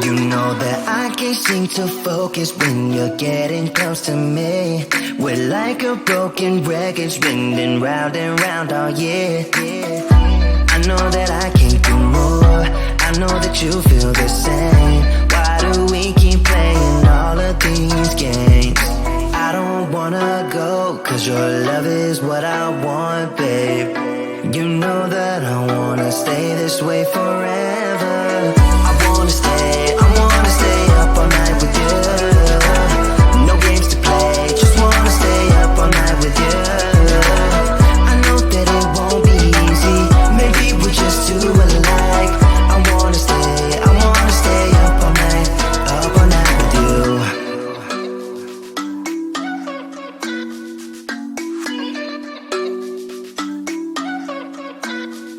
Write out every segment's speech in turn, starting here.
You know that I can't seem to focus when you're getting close to me. We're like a broken record spinning round and round all year. I know that I can't do more. I know that you feel the same. Why do we keep playing all of these games? I don't wanna go, cause your love is what I want, babe. You know that I wanna stay this way forever. I wanna stay up all night with you. No games to play, just wanna stay up all night with you. I know that it won't be easy, maybe we're just too alike. I wanna stay up all night with you.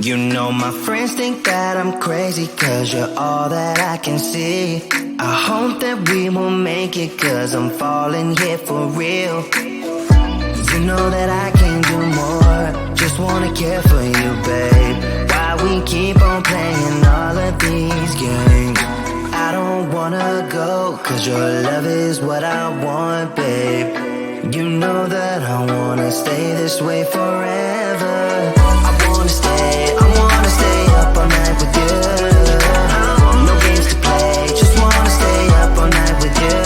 You know my friends think that I'm crazy, cause you're all that I can see. I hope that we will make it, cause I'm falling here for real. You know that I can't do more, just wanna care for you, babe. Why we keep on playing all of these games? I don't wanna go, cause your love is what I want, babe. You know that I wanna stay this way forever. I wanna stay up all night with you. No games to play, just wanna stay up all night with you.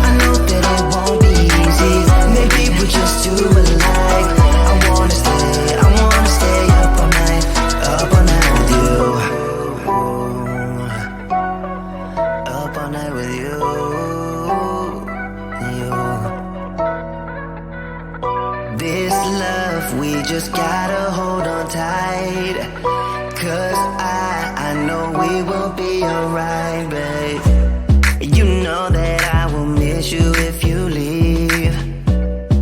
I know that it won't be easy, maybe we're just too alike. I wanna stay up all night with you. Up all night with you. This love, we just gotta hold on tight. Cause I know we will be alright, babe. You know that I will miss you if you leave.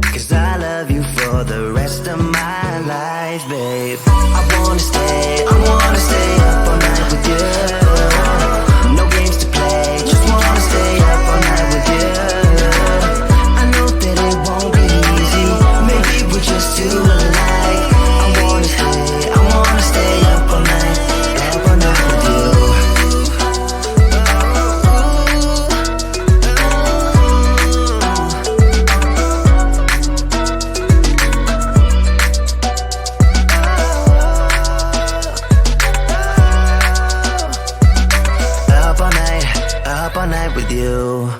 Cause I love you for the rest of my life, babe. I wanna stay up all night with you. No games to play, just wanna stay up all night with you. I know that it won't be easy, maybe we're just too alike. I wanna stay up all night with you. Up all night with you.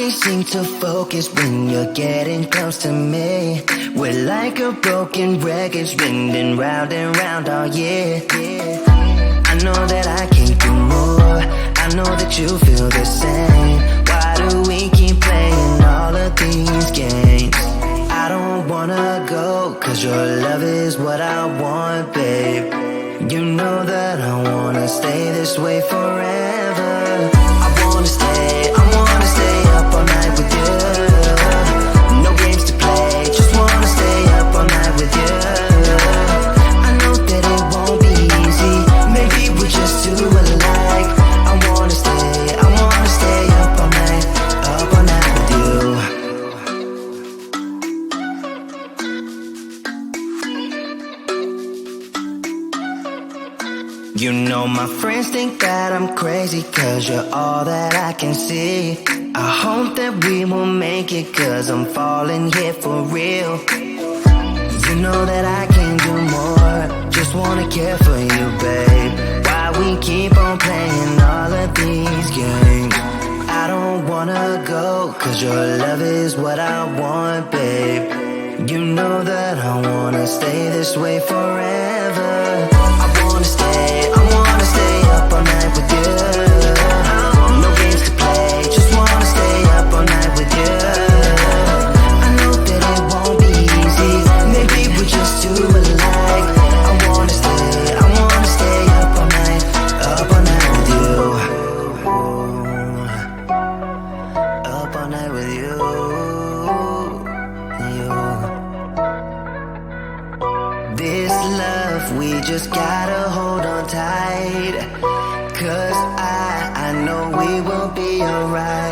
can't seem to focus when you're getting close to me. We're like a broken record spinning round and round all year. I know that I can't do more, I know that you feel the same. Why do we keep playing all of these games? I don't wanna go, cause your love is what I want, babe. You know that I wanna stay this way forever. I wanna stay up all night with you. No games to play, just wanna stay up all night with you. I know that it won't be easy, maybe we're just too alike. I wanna stay up all night with you. You know my friends think that I'm crazy, cause you're all that I can see. I hope that we will make it, cause I'm falling here for real. You know that I can't do more, just wanna care for you, babe. Why we keep on playing all of these games? I don't wanna go, cause your love is what I want, babe. You know that I wanna stay this way forever. I wanna stay up all night with you. No games to play, just wanna stay up all night with you. I know that it won't be easy, maybe we're just too alike. I wanna stay up all night with you. Up all night with you. This love, we just gotta hold on tight, cause I know we will be alright.